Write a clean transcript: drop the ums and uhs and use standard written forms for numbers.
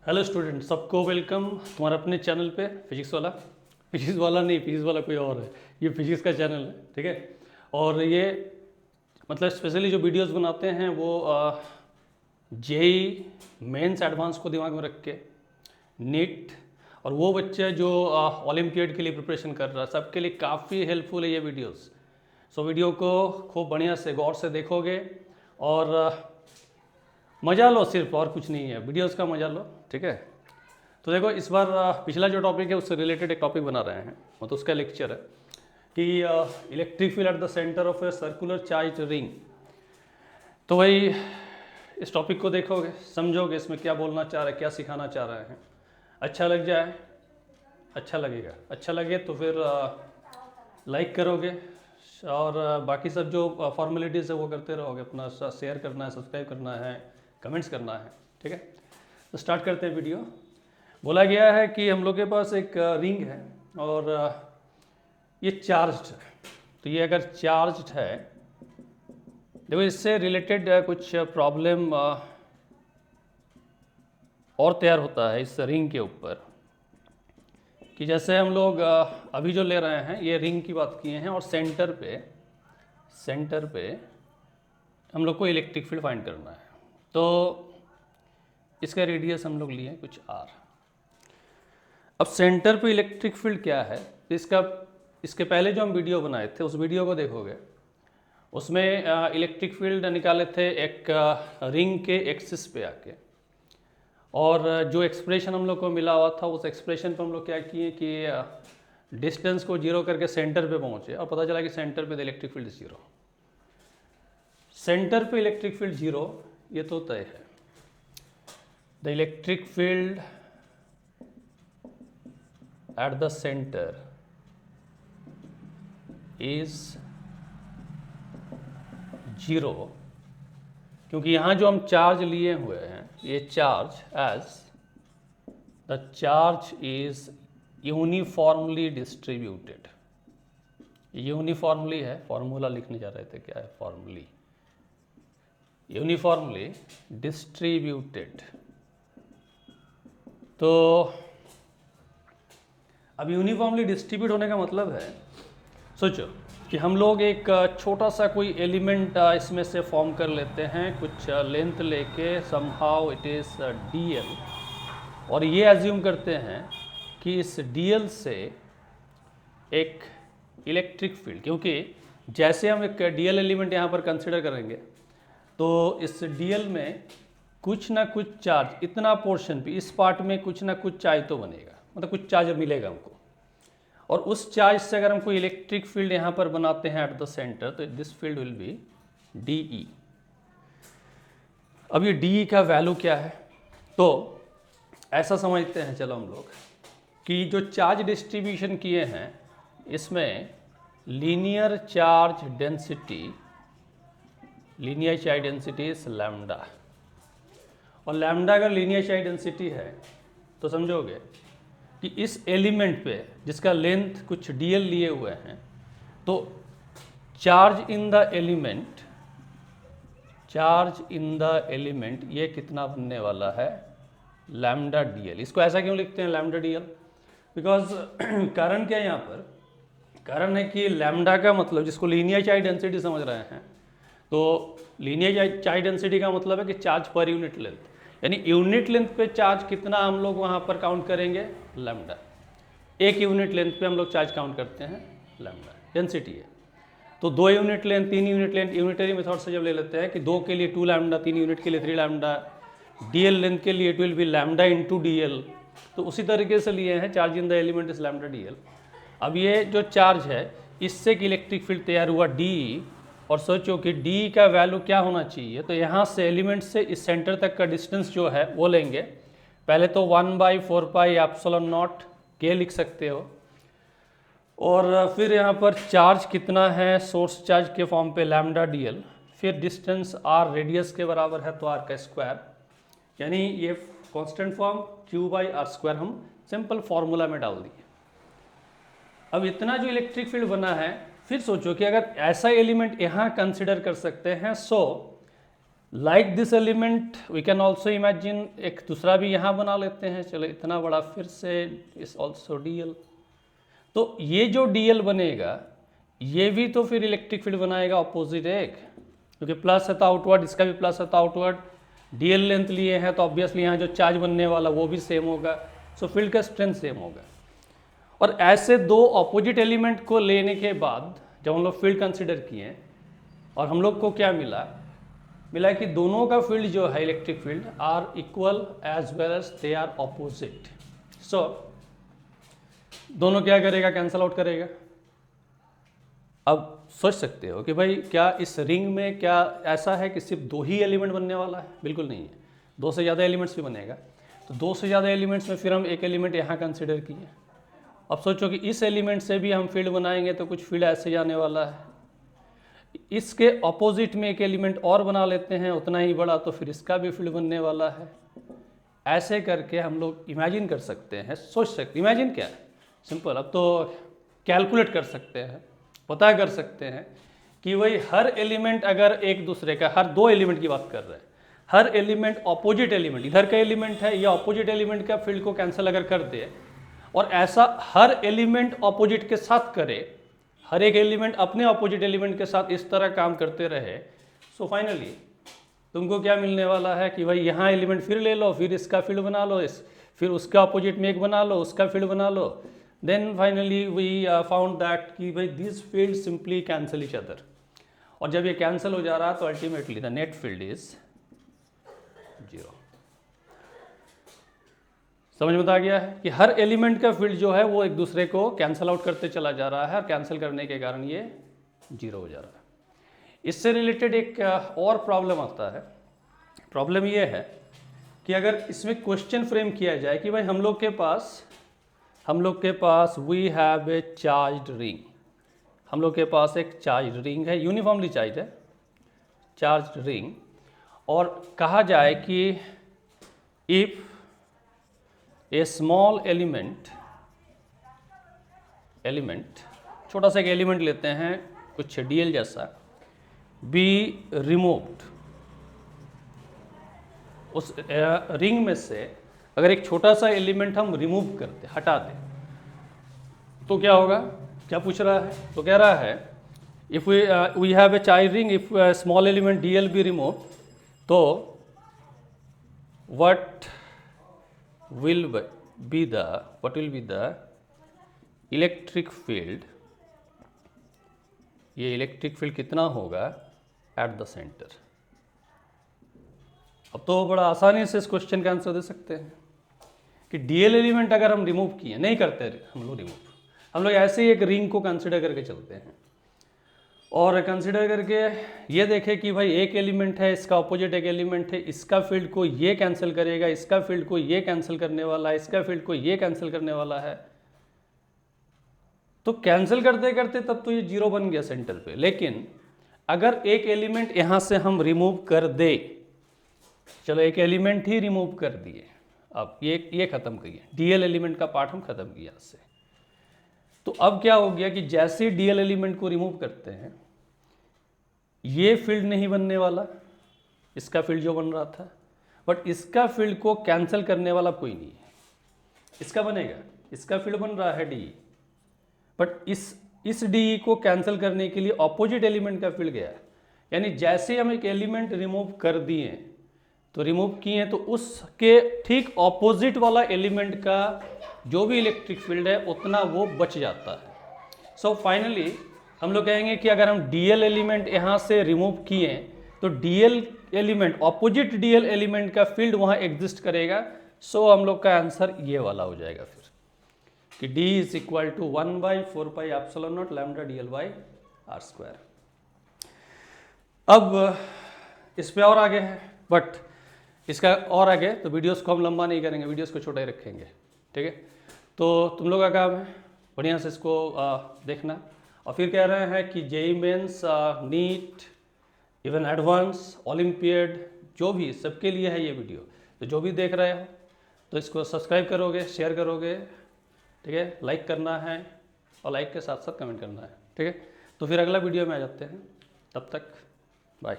Hello student, सबको welcome तुम्हारे अपने चैनल पे फिजिक्स वाला नहीं, फिजिक्स वाला कोई और है। ये फिजिक्स का चैनल है, ठीक है। और ये मतलब स्पेशली जो वीडियोस बनाते हैं वो जेई मेंस एडवांस को दिमाग में रख के, नीट और वो बच्चे जो ओलंपियाड के लिए प्रिपरेशन कर रहा है, सबके लिए काफ़ी हेल्पफुल है ये वीडियोस। सो वीडियो को खूब बढ़िया से गौर से देखोगे और मज़ा लो, सिर्फ और कुछ नहीं है, वीडियोस का मज़ा लो, ठीक है। तो देखो, इस बार पिछला जो टॉपिक है उससे रिलेटेड एक टॉपिक बना रहे हैं, मतलब उसका लेक्चर है कि electric field at the centre of a circular charge ring. तो भाई इस टॉपिक को देखोगे, समझोगे इसमें क्या बोलना चाह रहे हैं, क्या सिखाना चाह रहे हैं। अच्छा लग जाए, अच्छा लगेगा, अच्छा लगे तो फिर लाइक करोगे और बाकी सब जो फॉर्मेलिटीज़ है वो करते रहोगे, अपना शेयर करना है, सब्सक्राइब करना है, कमेंट्स करना है, ठीक है। तो स्टार्ट करते हैं वीडियो। बोला गया है कि हम लोग के पास एक रिंग है और ये चार्ज्ड है। तो ये अगर चार्ज्ड है, देखो इससे रिलेटेड कुछ प्रॉब्लम और तैयार होता है इस रिंग के ऊपर, कि जैसे हम लोग अभी जो ले रहे हैं ये रिंग की बात किए हैं और सेंटर पे हम लोग को इलेक्ट्रिक फील्ड फाइंड करना है। तो इसका रेडियस हम लोग लिए कुछ r। अब सेंटर पे इलेक्ट्रिक फील्ड क्या है, तो इसके पहले जो हम वीडियो बनाए थे उस वीडियो को देखोगे, उसमें इलेक्ट्रिक फील्ड निकाले थे एक रिंग के एक्सिस पे आके, और जो एक्सप्रेशन हम लोग को मिला हुआ था उस एक्सप्रेशन पे हम लोग क्या किए कि डिस्टेंस को जीरो करके सेंटर पे पहुंचे और पता चला कि सेंटर पे इलेक्ट्रिक फील्ड जीरो। सेंटर पे इलेक्ट्रिक फील्ड जीरो ये तो तय है। The electric field at the centre is zero, क्योंकि यहाँ जो हम चार्ज लिए हुए हैं ये charge as the charge is uniformly distributed. Uniformly है, फॉर्मूला लिखने जा रहे थे, क्या है फॉर्मूली, यूनिफॉर्मली डिस्ट्रीब्यूटेड। तो अब यूनिफॉर्मली डिस्ट्रीब्यूट होने का मतलब है, सोचो कि हम लोग एक छोटा सा कोई एलिमेंट इसमें से फॉर्म कर लेते हैं, कुछ लेंथ लेके, समहाउ इट इज़ dl, और ये एज्यूम करते हैं कि इस dl से एक इलेक्ट्रिक फील्ड, क्योंकि जैसे हम एक dl एलिमेंट यहाँ पर कंसिडर करेंगे तो इस dl में कुछ ना कुछ चार्ज, इतना पोर्शन भी, इस पार्ट में कुछ ना कुछ चार्ज तो बनेगा, मतलब कुछ चार्ज मिलेगा हमको, और उस चार्ज से अगर हम कोई इलेक्ट्रिक फील्ड यहाँ पर बनाते हैं एट द सेंटर, तो this field will be DE। अब ये DE का वैल्यू क्या है, तो ऐसा समझते हैं चलो हम लोग कि जो चार्ज डिस्ट्रीब्यूशन किए हैं इसमें linear charge density is lambda, और लैम्डा अगर लीनियर चार्ज डेंसिटी है तो समझोगे कि इस एलिमेंट पे जिसका लेंथ कुछ dl लिए हुए हैं, तो चार्ज इन द एलिमेंट ये कितना बनने वाला है, लैम्डा dl। इसको ऐसा क्यों लिखते हैं लैम्डा dl, बिकॉज कारण क्या है यहाँ पर, कारण है कि लैम्डा का मतलब, जिसको लीनियर चार्ज डेंसिटी समझ रहे हैं, तो लीनियर चार्ज डेंसिटी का मतलब है कि चार्ज पर यूनिट लेंथ, यानी यूनिट लेंथ पे चार्ज कितना हम लोग वहाँ पर काउंट करेंगे, लैम्डा। एक यूनिट लेंथ पे हम लोग चार्ज काउंट करते हैं, लैम्डा डेंसिटी है। तो 2 unit length, 3 unit length, unitary method से जब ले लेते हैं कि 2 के लिए 2 लैम्डा, 3 यूनिट के लिए 3 लैम्डा, dl लेंथ के लिए it will be lambda into dl। तो उसी तरीके से लिए हैं charge in the element is lambda dl। अब ये जो चार्ज है इससे एक इलेक्ट्रिक फील्ड तैयार हुआ DE, और सोचो कि D का वैल्यू क्या होना चाहिए, तो यहाँ से एलिमेंट से इस सेंटर तक का डिस्टेंस जो है वो लेंगे। पहले तो 1/4πε0 k लिख सकते हो, और फिर यहाँ पर चार्ज कितना है, सोर्स चार्ज के फॉर्म पे लैम्डा dl, फिर डिस्टेंस r रेडियस के बराबर है तो r का स्क्वायर, यानी ये कांस्टेंट फॉर्म q/r² हम सिंपल फॉर्मूला में डाल दिए। अब इतना जो इलेक्ट्रिक फील्ड बना है, फिर सोचो कि अगर ऐसा एलिमेंट यहाँ कंसिडर कर सकते हैं, so like this element we can also imagine, एक दूसरा भी यहाँ बना लेते हैं, चलो इतना बड़ा फिर से इस ऑल्सो DL। तो ये जो DL बनेगा ये भी तो फिर इलेक्ट्रिक फील्ड बनाएगा ऑपोजिट एक, क्योंकि प्लस है तो आउटवर्ड, इसका भी प्लस है तो आउटवर्ड, DL लेंथ लिए हैं तो ऑब्वियसली यहाँ जो चार्ज बनने वाला वो भी सेम होगा, सो फील्ड का स्ट्रेंथ सेम होगा। और ऐसे दो ऑपोजिट एलिमेंट को लेने के बाद जब हम लोग फील्ड कंसिडर किए और हम लोग को क्या मिला, मिला कि दोनों का फील्ड जो है electric field are equal as well as they are opposite. So दोनों क्या करेगा, कैंसल आउट करेगा। अब सोच सकते हो कि भाई क्या इस रिंग में क्या ऐसा है कि सिर्फ दो ही एलिमेंट बनने वाला है? बिल्कुल नहीं है, दो से ज़्यादा एलिमेंट्स भी बनेगा। तो दो से ज़्यादा एलिमेंट्स में फिर हम एक एलिमेंट यहाँ कंसिडर किए। अब सोचो कि इस एलिमेंट से भी हम फील्ड बनाएंगे तो कुछ फील्ड ऐसे जाने वाला है, इसके ऑपोजिट में एक एलिमेंट और बना लेते हैं उतना ही बड़ा, तो फिर इसका भी फील्ड बनने वाला है। ऐसे करके हम लोग इमेजिन कर सकते हैं, सोच सकते, इमेजिन क्या है, सिंपल, अब तो कैलकुलेट कर सकते हैं, पता कर सकते हैं कि वही हर एलिमेंट अगर एक दूसरे का, हर दो एलिमेंट की बात कर रहे हैं, हर एलिमेंट ऑपोजिट एलिमेंट, इधर का एलिमेंट है ये ऑपोजिट एलिमेंट का फील्ड को कैंसिल अगर कर दे और ऐसा हर एलिमेंट ऑपोजिट के साथ करे, हर एक एलिमेंट अपने ऑपोजिट एलिमेंट के साथ इस तरह काम करते रहे, सो फाइनली तुमको क्या मिलने वाला है कि भाई यहाँ एलिमेंट फिर ले लो, फिर इसका फील्ड बना लो, फिर उसका ऑपोजिट में एक बना लो, उसका फील्ड बना लो, then finally we found that कि भाई this field simply cancel each other. और जब ये कैंसिल हो जा रहा है तो ultimately the net field is 0। समझ में आ गया है कि हर एलिमेंट का फील्ड जो है वो एक दूसरे को कैंसिल आउट करते चला जा रहा है और कैंसिल करने के कारण ये 0 हो जा रहा है। इससे रिलेटेड एक और प्रॉब्लम आता है। प्रॉब्लम ये है कि अगर इसमें क्वेश्चन फ्रेम किया जाए कि भाई हम लोग के पास we have a charged ring, हम लोग के पास एक चार्ज रिंग है, यूनिफॉर्मली चार्ज है, चार्ज रिंग, और कहा जाए कि इफ ए स्मॉल एलिमेंट छोटा सा एक एलिमेंट लेते हैं कुछ DL जैसा, बी रिमूव्ड, उस रिंग में से अगर एक छोटा सा एलिमेंट हम रिमूव करते, हटा दें, तो क्या होगा, क्या पूछ रहा है, तो कह रहा है if we have a charge ring, if small element DL be remove, तो what will be the electric field, ये इलेक्ट्रिक फील्ड कितना होगा एट द सेंटर। अब तो बड़ा आसानी से इस क्वेश्चन का आंसर दे सकते हैं कि DL एलिमेंट अगर हम रिमूव किए, नहीं करते हम लोग रिमूव, हम लोग ऐसे ही एक रिंग को कंसिडर करके चलते हैं और कंसिडर करके ये देखें कि भाई एक एलिमेंट है, इसका ऑपोजिट एक एलिमेंट है, इसका फील्ड को ये कैंसिल करेगा, इसका फील्ड को ये कैंसिल करने वाला है, इसका फील्ड को ये कैंसिल करने वाला है, तो कैंसिल करते करते तब तो ये 0 बन गया सेंटर पे। लेकिन अगर एक एलिमेंट यहाँ से हम रिमूव कर दे, चलो एक एलिमेंट ही रिमूव कर दिए, अब ये खत्म किए, DL एलिमेंट का पार्ट हम खत्म किया इससे, तो अब क्या हो गया कि जैसे DL एलिमेंट को रिमूव करते हैं ये फील्ड नहीं बनने वाला, इसका फील्ड जो बन रहा था, बट इसका फील्ड को कैंसिल करने वाला कोई नहीं है, इसका बनेगा, इसका फील्ड बन रहा है DE, बट इस DE को कैंसिल करने के लिए ऑपोजिट एलिमेंट का फील्ड गया है, यानी जैसे हम एक एलिमेंट रिमूव कर दिए, तो रिमूव किए तो उसके ठीक ऑपोजिट वाला एलिमेंट का जो भी इलेक्ट्रिक फील्ड है उतना वो बच जाता है। सो फाइनली हम लोग कहेंगे कि अगर हम DL एलिमेंट यहाँ से रिमूव किए तो DL element, opposite DL element का फील्ड वहाँ एग्जिस्ट करेगा। सो हम लोग का आंसर ये वाला हो जाएगा फिर कि D is equal to 1/4πε0 lambda DL/r²। अब इस पे और आगे है, बट इसका और आगे तो वीडियोस को हम लंबा नहीं करेंगे, वीडियोस को छोटा ही रखेंगे, ठीक है। तो तुम लोग का काम है बढ़िया से इसको देखना, और फिर कह रहे हैं कि JEE mains, NEET, even advance, olympiad, जो भी सबके लिए है ये वीडियो। तो जो भी देख रहे हो तो इसको सब्सक्राइब करोगे, शेयर करोगे, ठीक है, लाइक करना है और लाइक के साथ साथ कमेंट करना है, ठीक है। तो फिर अगला वीडियो में आ जाते हैं, तब तक बाय।